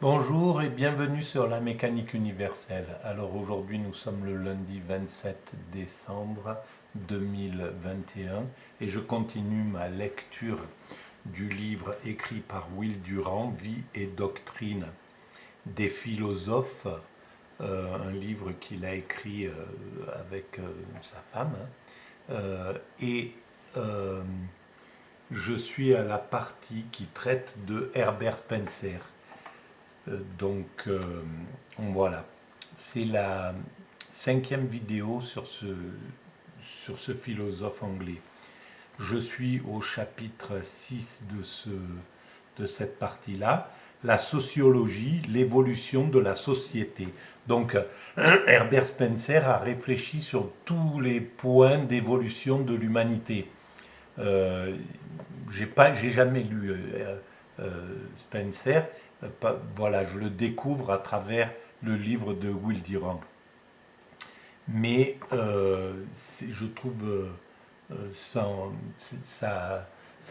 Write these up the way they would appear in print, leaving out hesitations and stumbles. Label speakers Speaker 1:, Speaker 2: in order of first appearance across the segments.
Speaker 1: Bonjour et bienvenue sur la mécanique universelle. Alors aujourd'hui nous sommes le lundi 27 décembre 2021 et je continue ma lecture du livre écrit par Will Durant, Vie et doctrine des philosophes, un livre qu'il a écrit avec sa femme. Et euh, je suis à la partie qui traite de Herbert Spencer. Donc voilà, c'est la cinquième vidéo sur ce philosophe anglais. Je suis au chapitre 6 de cette partie-là, la sociologie, l'évolution de la société. Donc Herbert Spencer a réfléchi sur tous les points d'évolution de l'humanité. Euh, j'ai jamais lu Spencer. Voilà, je le découvre à travers le livre de Will Durant. Mais je trouve sa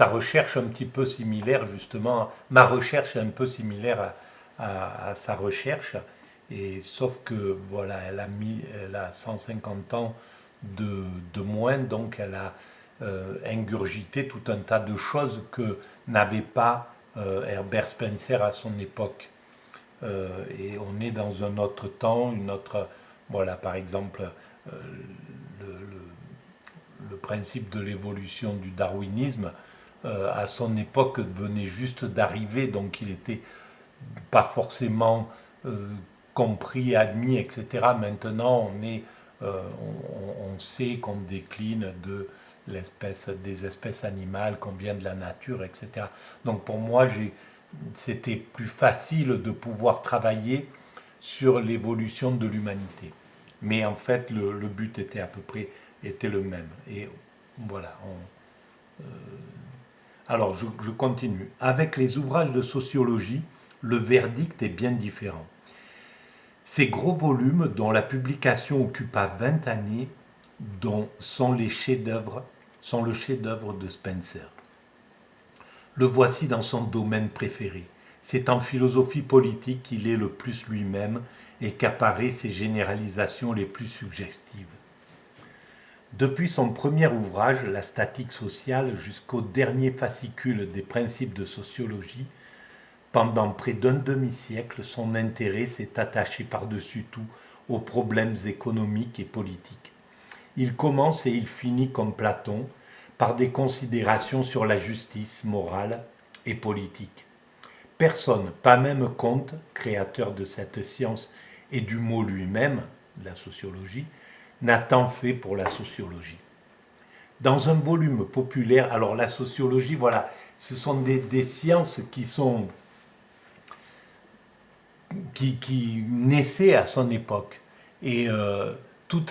Speaker 1: recherche un petit peu similaire, justement. Ma recherche est un peu similaire à sa recherche. Et sauf que voilà, elle a 150 ans de moins, donc elle a ingurgité tout un tas de choses que n'avait pas Herbert Spencer à son époque. Et on est dans un autre temps, une autre. Voilà, par exemple, le principe de l'évolution du darwinisme, à son époque, venait juste d'arriver, donc il n'était pas forcément compris, admis, etc. Maintenant, on sait qu'on décline des espèces animales, qu'on vient de la nature, etc. Donc pour moi, c'était plus facile de pouvoir travailler sur l'évolution de l'humanité. Mais en fait, le but était à peu près était le même. Et voilà. Alors, je continue. Avec les ouvrages de sociologie, le verdict est bien différent. Ces gros volumes, dont la publication occupa 20 années, dont sont les chefs-d'œuvre, sont le chef-d'œuvre de Spencer. Le voici dans son domaine préféré. C'est en philosophie politique qu'il est le plus lui-même et qu'apparaissent ses généralisations les plus suggestives. Depuis son premier ouvrage, La statique sociale, jusqu'au dernier fascicule des principes de sociologie, pendant près d'un demi-siècle, son intérêt s'est attaché par-dessus tout aux problèmes économiques et politiques. Il commence et il finit comme Platon, par des considérations sur la justice morale et politique. Personne, pas même Comte, créateur de cette science et du mot lui-même, la sociologie, n'a tant fait pour la sociologie. Dans un volume populaire, alors la sociologie, voilà, ce sont des sciences qui naissaient à son époque. Et tout,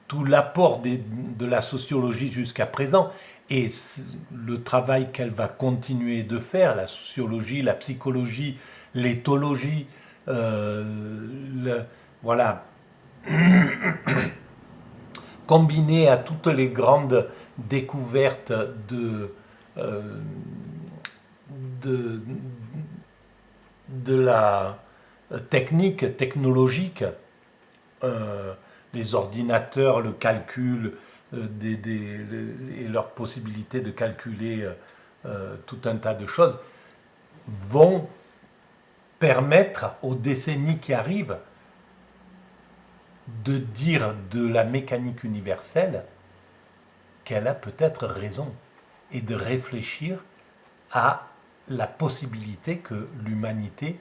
Speaker 1: tout l'apport de la sociologie jusqu'à présent et le travail qu'elle va continuer de faire, la sociologie, la psychologie, l'éthologie, voilà, combiné à toutes les grandes découvertes euh, de, de la technique technologique, euh, les ordinateurs, le calcul et leur possibilité de calculer tout un tas de choses, vont permettre aux décennies qui arrivent de dire de la mécanique universelle qu'elle a peut-être raison et de réfléchir à la possibilité que l'humanité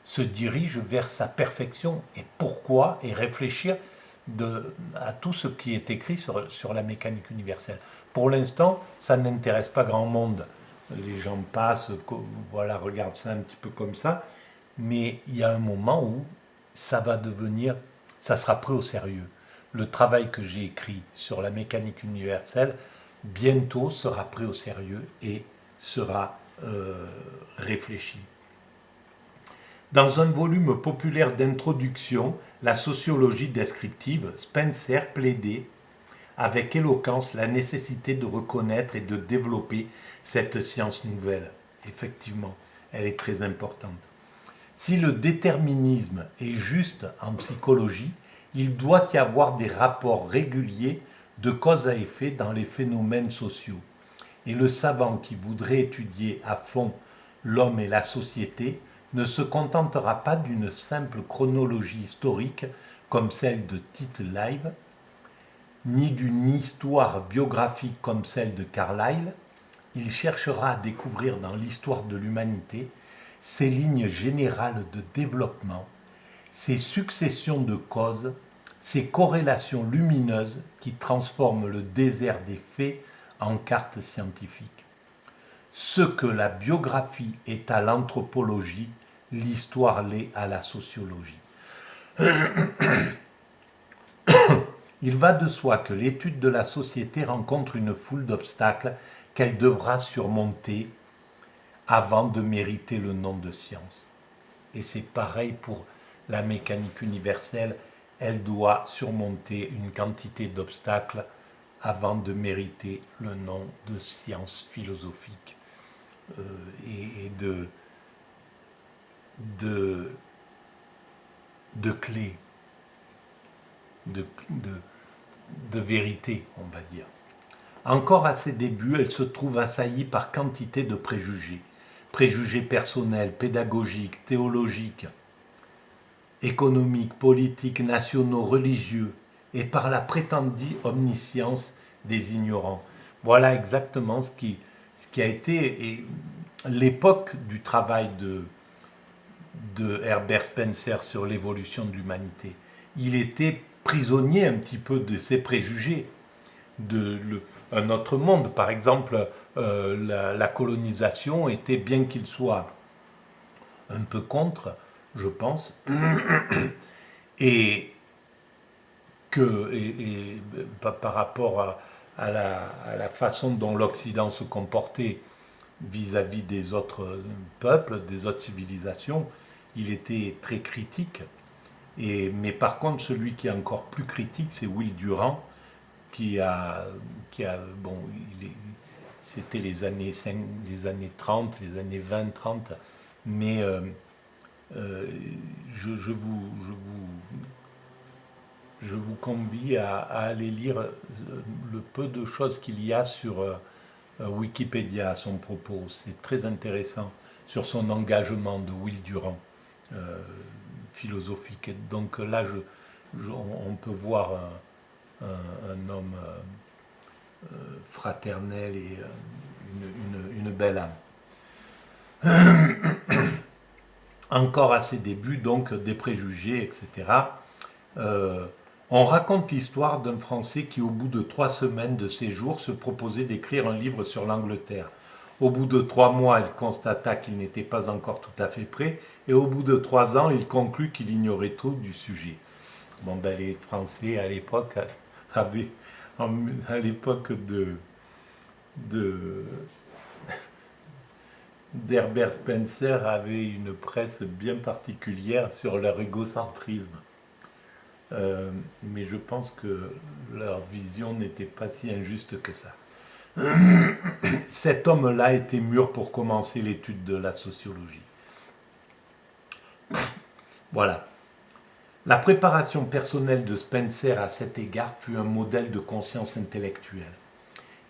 Speaker 1: se dirige vers sa perfection et pourquoi, et réfléchir à tout ce qui est écrit sur la mécanique universelle. Pour l'instant, ça n'intéresse pas grand monde. Les gens passent, voilà, regardent ça un petit peu comme ça, mais il y a un moment où ça va devenir, ça sera pris au sérieux. Le travail que j'ai écrit sur la mécanique universelle, bientôt sera pris au sérieux et sera réfléchi. Dans un volume populaire d'introduction, La sociologie descriptive, Spencer plaidait avec éloquence la nécessité de reconnaître et de développer cette science nouvelle. Effectivement, elle est très importante. Si le déterminisme est juste en psychologie, il doit y avoir des rapports réguliers de cause à effet dans les phénomènes sociaux. Et le savant qui voudrait étudier à fond l'homme et la société ne se contentera pas d'une simple chronologie historique comme celle de Tite Live, ni d'une histoire biographique comme celle de Carlyle. Il cherchera à découvrir dans l'histoire de l'humanité ses lignes générales de développement, ces successions de causes, ces corrélations lumineuses qui transforment le désert des faits en carte scientifique. Ce que la biographie est à l'anthropologie, l'histoire l'est à la sociologie. Il va de soi que l'étude de la société rencontre une foule d'obstacles qu'elle devra surmonter avant de mériter le nom de science. Et c'est pareil pour la mécanique universelle, elle doit surmonter une quantité d'obstacles avant de mériter le nom de science philosophique et de clé, de vérité, on va dire. Encore à ses débuts, elle se trouve assaillie par quantité de préjugés. Préjugés personnels, pédagogiques, théologiques, économiques, politiques, nationaux, religieux, et par la prétendue omniscience des ignorants. Voilà exactement ce qui a été l'époque du travail de Herbert Spencer sur l'évolution de l'humanité. Il était prisonnier un petit peu de ses préjugés, un autre monde. Par exemple, la colonisation était, bien qu'il soit un peu contre, je pense, et par rapport à la façon dont l'Occident se comportait vis-à-vis des autres peuples, des autres civilisations, il était très critique. Mais par contre, celui qui est encore plus critique, c'est Will Durant, bon, c'était les années 30, les années 20-30, mais je vous convie à aller lire le peu de choses qu'il y a sur Wikipédia à son propos. C'est très intéressant sur son engagement de Will Durant philosophique. Et donc là, on peut voir un homme fraternel et une belle âme. Encore à ses débuts, donc des préjugés, etc. On raconte l'histoire d'un Français qui, au bout de 3 semaines de séjour, se proposait d'écrire un livre sur l'Angleterre. Au bout de 3 mois, il constata qu'il n'était pas encore tout à fait prêt, et au bout de 3 ans, il conclut qu'il ignorait tout du sujet. Bon, ben, les Français, à l'époque, avaient, à l'époque d'Herbert Spencer, avaient une presse bien particulière sur leur égocentrisme. Mais je pense que leur vision n'était pas si injuste que ça. Cet homme-là était mûr pour commencer l'étude de la sociologie. Voilà. La préparation personnelle de Spencer à cet égard fut un modèle de conscience intellectuelle.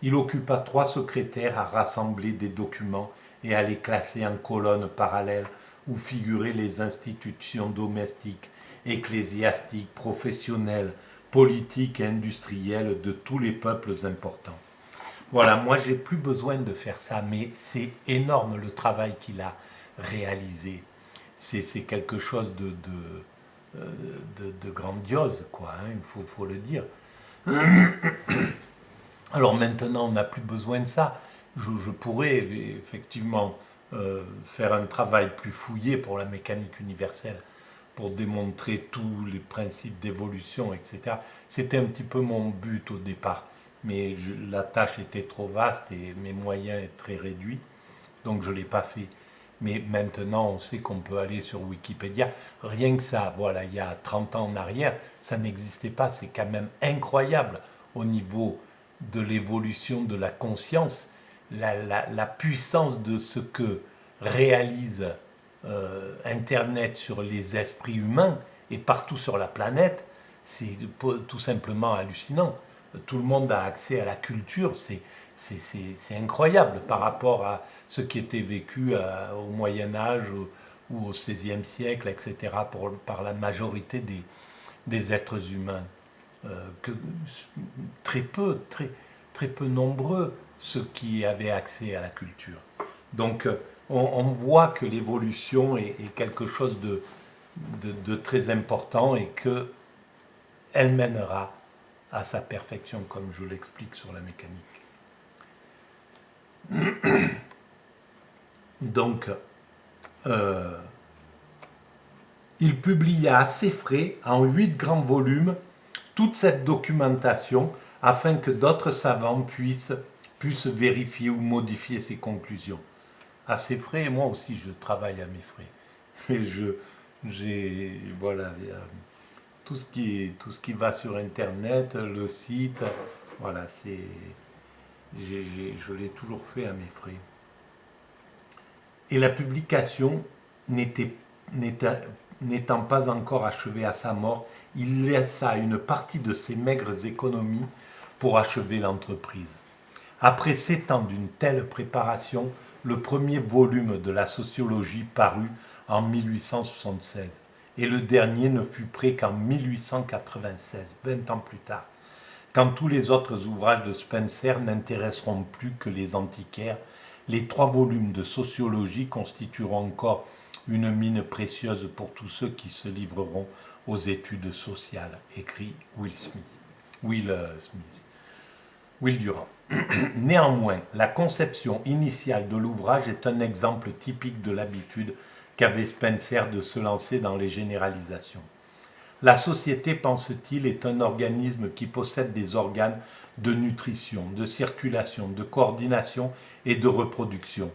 Speaker 1: Il occupa 3 secrétaires à rassembler des documents et à les classer en colonnes parallèles où figuraient les institutions domestiques, ecclésiastiques, professionnelles, politiques et industrielles de tous les peuples importants. Voilà, moi j'ai plus besoin de faire ça, mais c'est énorme le travail qu'il a réalisé. C'est quelque chose de grandiose, quoi, hein, il faut le dire. Alors maintenant, on n'a plus besoin de ça. Je pourrais effectivement faire un travail plus fouillé pour la mécanique universelle, pour démontrer tous les principes d'évolution, etc. C'était un petit peu mon but au départ, mais la tâche était trop vaste et mes moyens étaient très réduits, donc je ne l'ai pas fait. Mais maintenant, on sait qu'on peut aller sur Wikipédia. Rien que ça, voilà, il y a 30 ans en arrière, ça n'existait pas. C'est quand même incroyable au niveau de l'évolution de la conscience, la puissance de ce que réalise Internet sur les esprits humains et partout sur la planète, c'est tout simplement hallucinant. Tout le monde a accès à la culture, c'est incroyable par rapport à ce qui était vécu au Moyen Âge ou au XVIe siècle, etc., par la majorité des êtres humains. Que très peu, très peu nombreux ceux qui avaient accès à la culture. Donc on voit que l'évolution est quelque chose de très important et qu'elle mènera à sa perfection, comme je l'explique sur la mécanique. Donc, il publia à ses frais, en 8 grands volumes, toute cette documentation afin que d'autres savants puissent vérifier ou modifier ses conclusions. À ses frais, et moi aussi je travaille à mes frais. Et voilà, tout ce qui va sur Internet, le site, voilà, je l'ai toujours fait à mes frais. Et la publication n'étant pas encore achevée à sa mort, il laissa une partie de ses maigres économies pour achever l'entreprise. Après 7 ans d'une telle préparation, le premier volume de la sociologie parut en 1876 et le dernier ne fut prêt qu'en 1896, 20 ans plus tard, quand tous les autres ouvrages de Spencer n'intéresseront plus que les antiquaires. Les 3 volumes de sociologie constitueront encore une mine précieuse pour tous ceux qui se livreront aux études sociales, écrit Will Durant. Néanmoins, la conception initiale de l'ouvrage est un exemple typique de l'habitude qu'avait Spencer de se lancer dans les généralisations. La société, pense-t-il, est un organisme qui possède des organes de nutrition, de circulation, de coordination et de reproduction,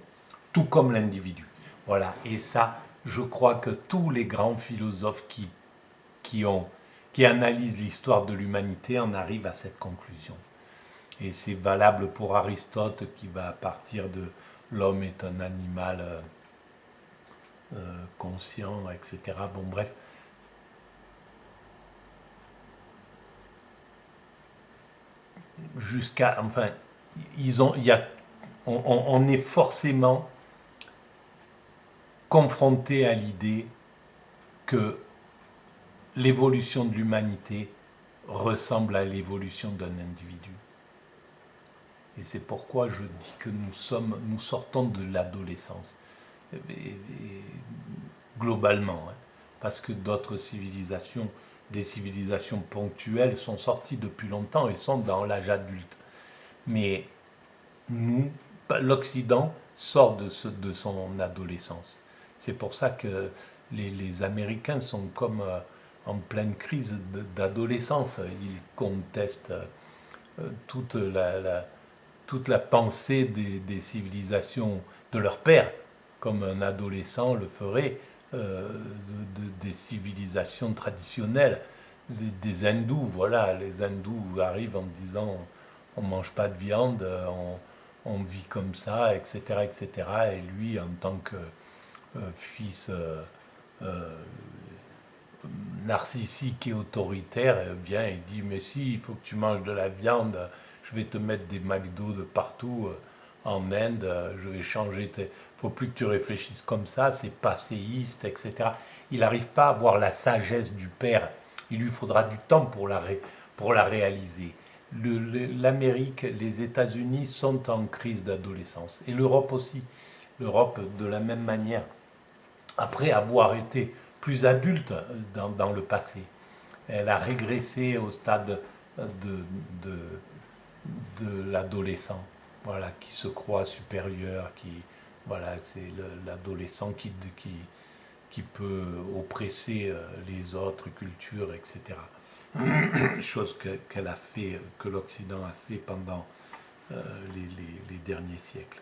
Speaker 1: tout comme l'individu. Voilà, et ça, je crois que tous les grands philosophes qui analysent l'histoire de l'humanité en arrivent à cette conclusion. Et c'est valable pour Aristote qui va partir de l'homme est un animal conscient, etc. Bon, bref. Enfin, on est forcément confronté à l'idée que l'évolution de l'humanité ressemble à l'évolution d'un individu. Et c'est pourquoi je dis que nous sortons de l'adolescence, globalement, hein, parce que d'autres civilisations, des civilisations ponctuelles, sont sorties depuis longtemps et sont dans l'âge adulte. Mais nous, l'Occident sort de son adolescence. C'est pour ça que les Américains sont comme en pleine crise d'adolescence. Ils contestent toute la pensée des civilisations de leur père, comme un adolescent le ferait, des civilisations traditionnelles, des hindous. Voilà, les hindous arrivent en disant on ne mange pas de viande, on vit comme ça, etc., etc. Et lui, en tant que fils narcissique et autoritaire, vient et dit mais si, il faut que tu manges de la viande, je vais te mettre des McDo de partout en Inde, je vais changer, faut plus que tu réfléchisses comme ça, c'est passéiste, etc. Il n'arrive pas à avoir la sagesse du père, il lui faudra du temps pour la réaliser. L'Amérique, les États-Unis sont en crise d'adolescence, et l'Europe aussi, l'Europe de la même manière, après avoir été plus adulte dans le passé. Elle a régressé au stade de l'adolescent, voilà, qui se croit supérieur, voilà, c'est l'adolescent qui peut oppresser les autres cultures, etc. Chose qu'elle a fait, que l'Occident a fait pendant les derniers siècles.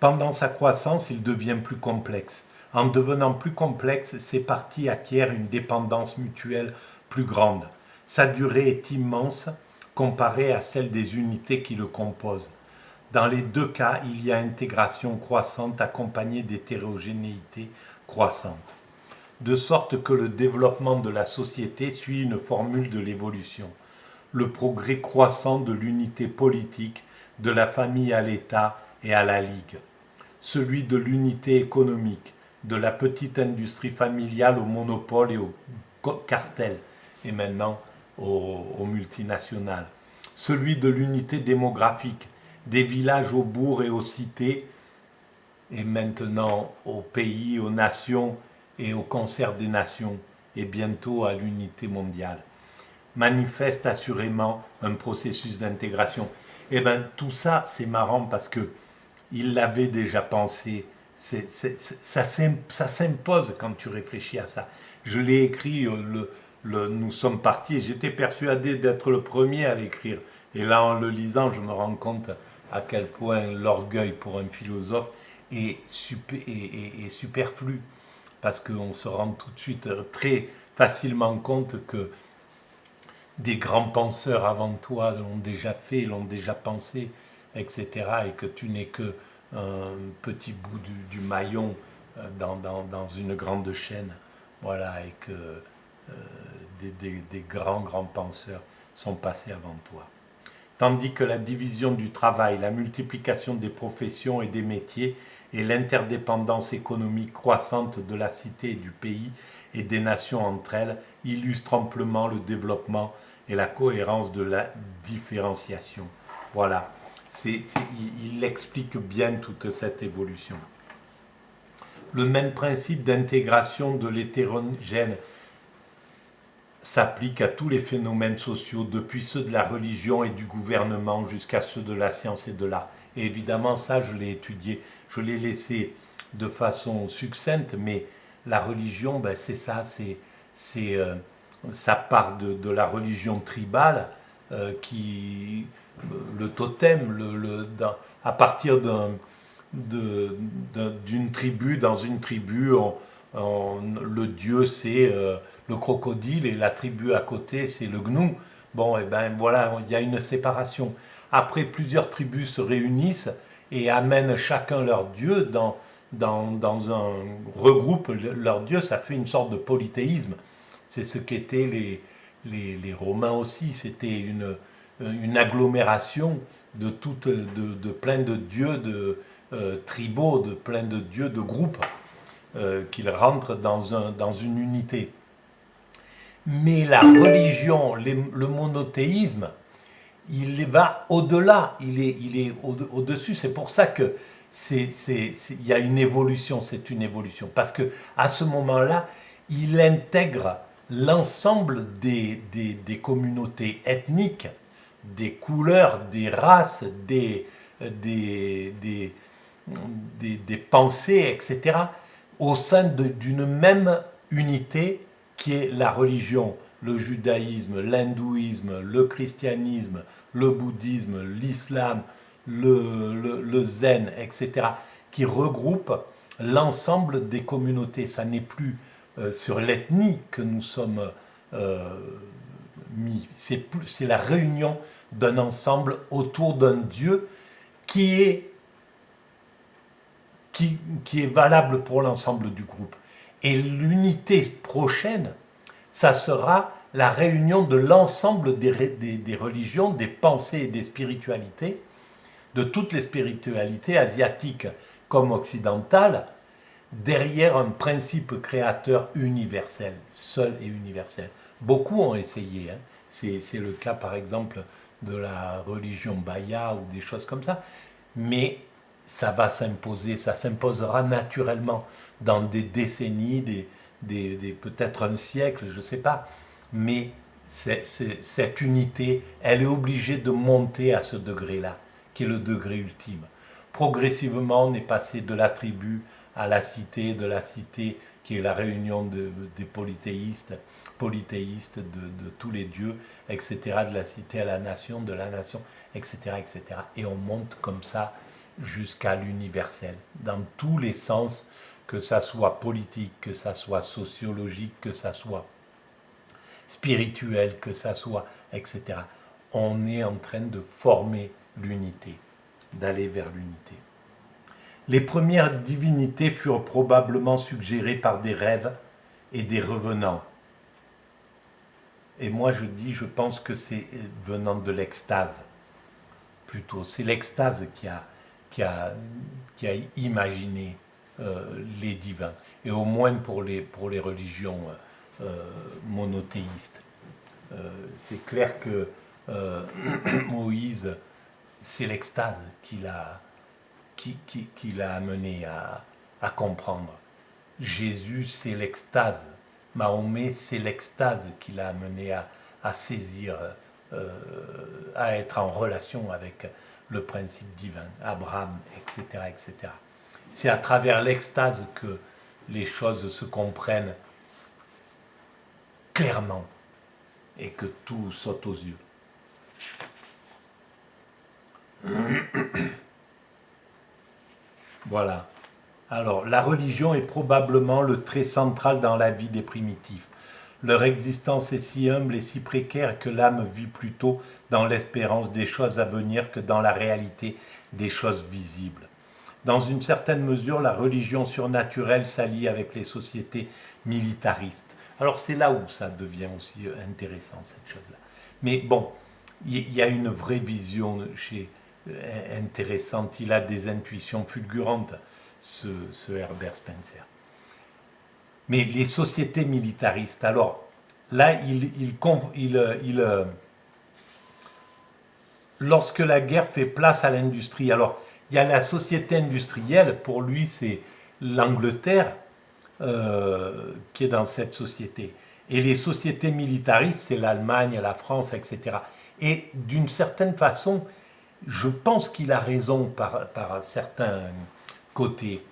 Speaker 1: Pendant sa croissance, il devient plus complexe. En devenant plus complexe, ces parties acquièrent une dépendance mutuelle plus grande. Sa durée est immense comparée à celle des unités qui le composent. Dans les deux cas, il y a intégration croissante accompagnée d'hétérogénéité croissante, de sorte que le développement de la société suit une formule de l'évolution, le progrès croissant de l'unité politique, de la famille à l'État et à la Ligue, celui de l'unité économique, de la petite industrie familiale au monopole et au cartel, et maintenant aux multinationales, celui de l'unité démographique, des villages aux bourgs et aux cités, et maintenant aux pays, aux nations et au concert des nations, et bientôt à l'unité mondiale, manifeste assurément un processus d'intégration. Et bien tout ça, c'est marrant parce que il l'avait déjà pensé. Ça s'impose quand tu réfléchis à ça. Je l'ai écrit, nous sommes partis, et j'étais persuadé d'être le premier à l'écrire. Et là, en le lisant, je me rends compte à quel point l'orgueil pour un philosophe est superflu. Parce qu'on se rend tout de suite très facilement compte que des grands penseurs avant toi l'ont déjà fait, l'ont déjà pensé, etc. Et que tu n'es que un petit bout du maillon dans une grande chaîne. Voilà, et que des grands penseurs sont passés avant toi. Tandis que la division du travail, la multiplication des professions et des métiers et l'interdépendance économique croissante de la cité et du pays et des nations entre elles illustrent amplement le développement et la cohérence de la différenciation. Voilà, il explique bien toute cette évolution. Le même principe d'intégration de l'hétérogène s'applique à tous les phénomènes sociaux, depuis ceux de la religion et du gouvernement jusqu'à ceux de la science et de l'art. Et évidemment, ça, je l'ai étudié, je l'ai laissé de façon succincte, mais la religion, ben, c'est ça, ça part de la religion tribale, le totem, à partir d'une tribu, dans une tribu, le dieu c'est le crocodile et la tribu à côté c'est le gnou. Bon, et ben voilà, il y a une séparation. Après, plusieurs tribus se réunissent et amènent chacun leur dieu dans un regroupe leur dieu, ça fait une sorte de polythéisme. C'est ce qu'étaient les Romains aussi, c'était une agglomération de plein de dieux tribaux, de plein de dieux de groupes qu'ils rentrent dans une unité. Mais la religion, le monothéisme, il va au-delà, il est au-dessus. C'est pour ça que il y a une évolution, c'est une évolution. Parce que à ce moment-là, il intègre l'ensemble des communautés ethniques, des couleurs, des races, des pensées, etc., au sein d'une même unité qui est la religion, le judaïsme, l'hindouisme, le christianisme, le bouddhisme, l'islam, le zen, etc., qui regroupe l'ensemble des communautés. Ça n'est plus sur l'ethnie que nous sommes mis, c'est la réunion d'un ensemble autour d'un Dieu qui est valable pour l'ensemble du groupe. Et l'unité prochaine, ça sera la réunion de l'ensemble des religions, des pensées et des spiritualités, de toutes les spiritualités asiatiques comme occidentales, derrière un principe créateur universel, seul et universel. Beaucoup ont essayé, hein. C'est le cas par exemple de la religion Baya ou des choses comme ça, mais ça va s'imposer, ça s'imposera naturellement dans des décennies, peut-être un siècle, je ne sais pas. Mais cette unité, elle est obligée de monter à ce degré-là, qui est le degré ultime. Progressivement, on est passé de la tribu à la cité, de la cité qui est la réunion des polythéistes, de tous les dieux, etc., de la cité à la nation, de la nation, etc., etc. Et on monte comme ça jusqu'à l'universel, dans tous les sens, que ça soit politique, que ça soit sociologique, que ça soit spirituel, que ça soit, etc. On est en train de former l'unité. d'aller vers l'unité. Les premières divinités furent probablement suggérées par des rêves et des revenants. Et moi je pense que c'est venant de l'extase, plutôt. C'est l'extase qui a imaginé les divins, et au moins pour les religions monothéistes. C'est clair que Moïse, c'est l'extase qui l'a amené à comprendre. Jésus, c'est l'extase. Mahomet, c'est l'extase qui l'a amené à saisir, à être en relation avec le principe divin, Abraham, etc., etc. C'est à travers l'extase que les choses se comprennent clairement et que tout saute aux yeux. Voilà. Alors, la religion est probablement le trait central dans la vie des primitifs. Leur existence est si humble et si précaire que l'âme vit plutôt dans l'espérance des choses à venir que dans la réalité des choses visibles. Dans une certaine mesure, la religion surnaturelle s'allie avec les sociétés militaristes. Alors c'est là où ça devient aussi intéressant, cette chose-là. Mais bon, il y a une vraie vision intéressante, il a des intuitions fulgurantes, ce Herbert Spencer. Mais les sociétés militaristes, alors là, lorsque la guerre fait place à l'industrie, alors il y a la société industrielle, pour lui c'est l'Angleterre qui est dans cette société. Et les sociétés militaristes, c'est l'Allemagne, la France, etc. Et d'une certaine façon, je pense qu'il a raison par certains côtés.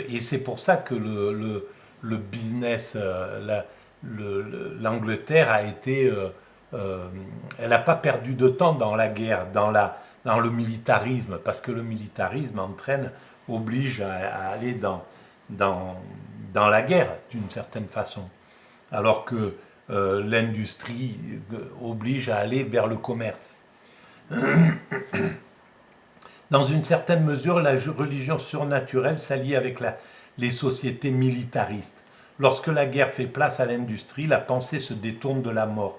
Speaker 1: Et c'est pour ça que le business, l'Angleterre a été... elle n'a pas perdu de temps dans la guerre, dans le militarisme, parce que le militarisme oblige à aller dans la guerre, d'une certaine façon. Alors que l'industrie oblige à aller vers le commerce. Dans une certaine mesure, la religion surnaturelle s'allie avec les sociétés militaristes. Lorsque la guerre fait place à l'industrie, la pensée se détourne de la mort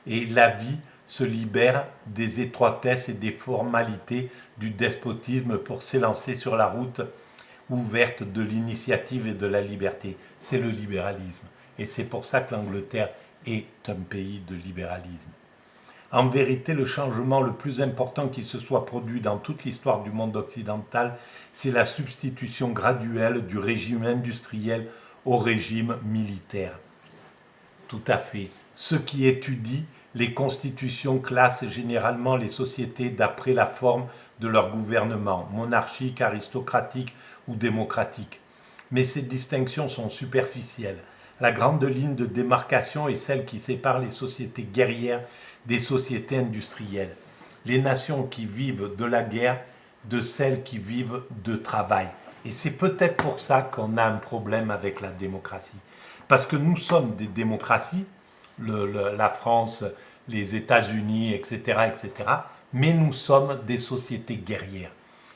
Speaker 1: et la vie se libère des étroitesses et des formalités du despotisme pour s'élancer sur la route ouverte de l'initiative et de la liberté. C'est le libéralisme. Et c'est pour ça que l'Angleterre est un pays de libéralisme. En vérité, le changement le plus important qui se soit produit dans toute l'histoire du monde occidental, c'est la substitution graduelle du régime industriel au régime militaire. Tout à fait. Ceux qui étudient les constitutions classent généralement les sociétés d'après la forme de leur gouvernement, monarchique, aristocratique ou démocratique. Mais ces distinctions sont superficielles. La grande ligne de démarcation est celle qui sépare les sociétés guerrières des sociétés industrielles. Les nations qui vivent de la guerre de celles qui vivent de travail. Et c'est peut-être pour ça qu'on a un problème avec la démocratie. Parce que nous sommes des démocraties, la France, les États-Unis, etc., etc., mais nous sommes des sociétés guerrières.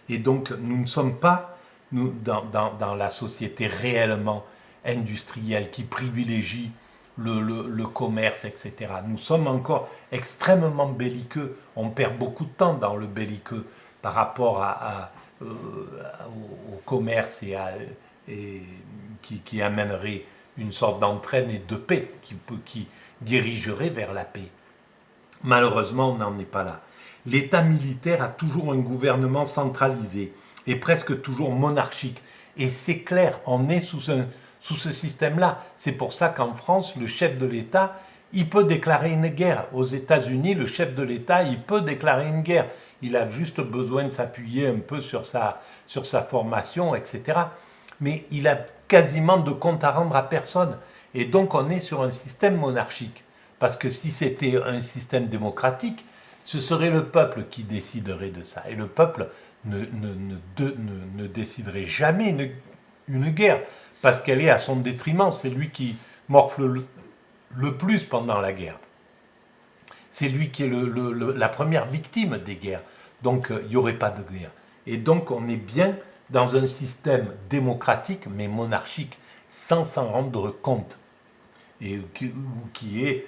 Speaker 1: Et donc, nous ne sommes pas dans la société réellement industrielle qui privilégie le commerce, etc. Nous sommes encore extrêmement belliqueux. On perd beaucoup de temps dans le belliqueux par rapport au commerce qui amènerait une sorte d'entraîne et de paix, qui dirigerait vers la paix. Malheureusement, on n'en est pas là. L'État militaire a toujours un gouvernement centralisé et presque toujours monarchique. Et c'est clair, on est sous ce système-là. C'est pour ça qu'en France, le chef de l'État, il peut déclarer une guerre. Aux États-Unis, le chef de l'État, il peut déclarer une guerre. Il a juste besoin de s'appuyer un peu sur sa formation, etc. Mais il a quasiment de compte à rendre à personne. Et donc, on est sur un système monarchique. Parce que si c'était un système démocratique, ce serait le peuple qui déciderait de ça. Et le peuple ne déciderait jamais une guerre, parce qu'elle est à son détriment. C'est lui qui morfle le plus pendant la guerre. C'est lui qui est la première victime des guerres. Donc il n'y aurait pas de guerre. Et donc on est bien dans un système démocratique mais monarchique sans s'en rendre compte. Et qui est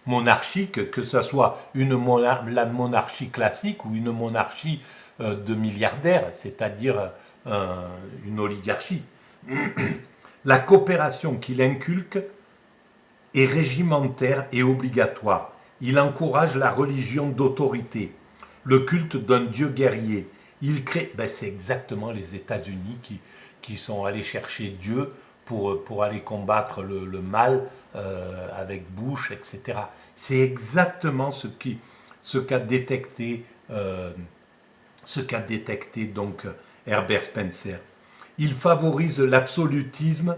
Speaker 1: monarchique, que ce soit la monarchie classique ou une monarchie de milliardaires, c'est-à-dire une oligarchie. La coopération qu'il inculque est régimentaire et obligatoire. Il encourage la religion d'autorité, le culte d'un dieu guerrier. Il crée, c'est exactement les États-Unis qui sont allés chercher Dieu pour aller combattre le mal avec Bush, etc. C'est exactement ce qu'a détecté, donc Herbert Spencer. Il favorise l'absolutisme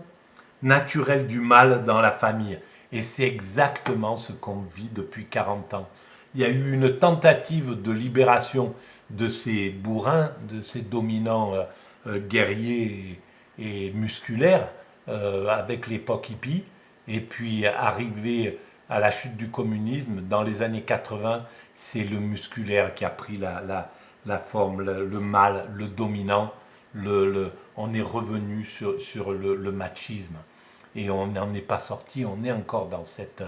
Speaker 1: naturel du mal dans la famille. Et c'est exactement ce qu'on vit depuis 40 ans. Il y a eu une tentative de libération de ces bourrins, de ces dominants guerriers et musculaires avec l'époque hippie. Et puis arrivé à la chute du communisme, dans les années 80, c'est le musculaire qui a pris la forme, le mal, le dominant. On est revenu sur le machisme. Et on n'en est pas sorti, on est encore dans cette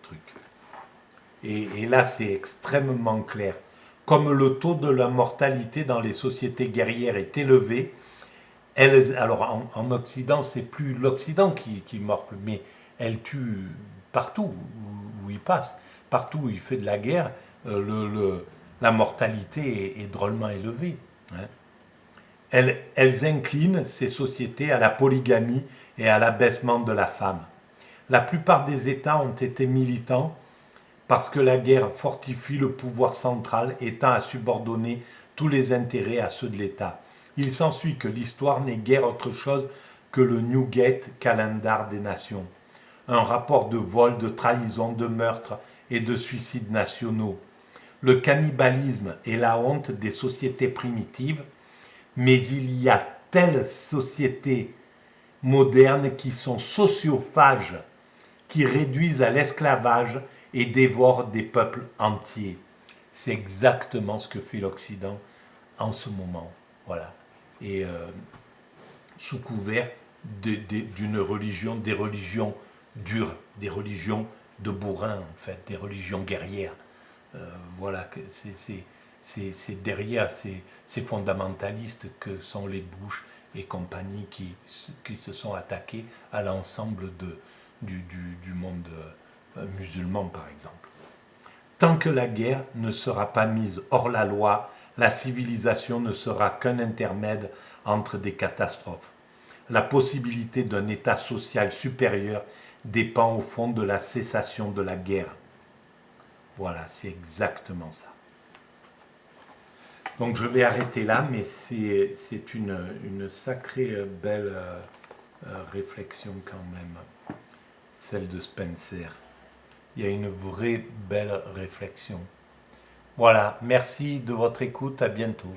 Speaker 1: truc. Et là, c'est extrêmement clair. Comme le taux de la mortalité dans les sociétés guerrières est élevé, alors en Occident, c'est plus l'Occident qui morfle, mais elle tue partout où il passe. Partout où il fait de la guerre, la mortalité est drôlement élevée. Hein. Elles inclinent ces sociétés à la polygamie et à l'abaissement de la femme. La plupart des États ont été militants parce que la guerre fortifie le pouvoir central et tend à subordonner tous les intérêts à ceux de l'État. Il s'ensuit que l'histoire n'est guère autre chose que le Newgate Calendar des nations, un rapport de vol, de trahison, de meurtre et de suicides nationaux. Le cannibalisme est la honte des sociétés primitives, mais il y a telles sociétés modernes qui sont sociophages, qui réduisent à l'esclavage et dévorent des peuples entiers. C'est exactement ce que fait l'Occident en ce moment. Voilà. Et sous couvert d'une religion, des religions dures, des religions de bourrins, en fait, des religions guerrières. Voilà, c'est derrière ces fondamentalistes que sont les Bush et compagnie qui se sont attaqués à l'ensemble du monde musulman, par exemple. Tant que la guerre ne sera pas mise hors la loi, la civilisation ne sera qu'un intermède entre des catastrophes. La possibilité d'un état social supérieur dépend au fond de la cessation de la guerre. Voilà, c'est exactement ça. Donc je vais arrêter là, mais c'est une sacrée belle réflexion quand même, celle de Spencer. Il y a une vraie belle réflexion. Voilà, merci de votre écoute, à bientôt.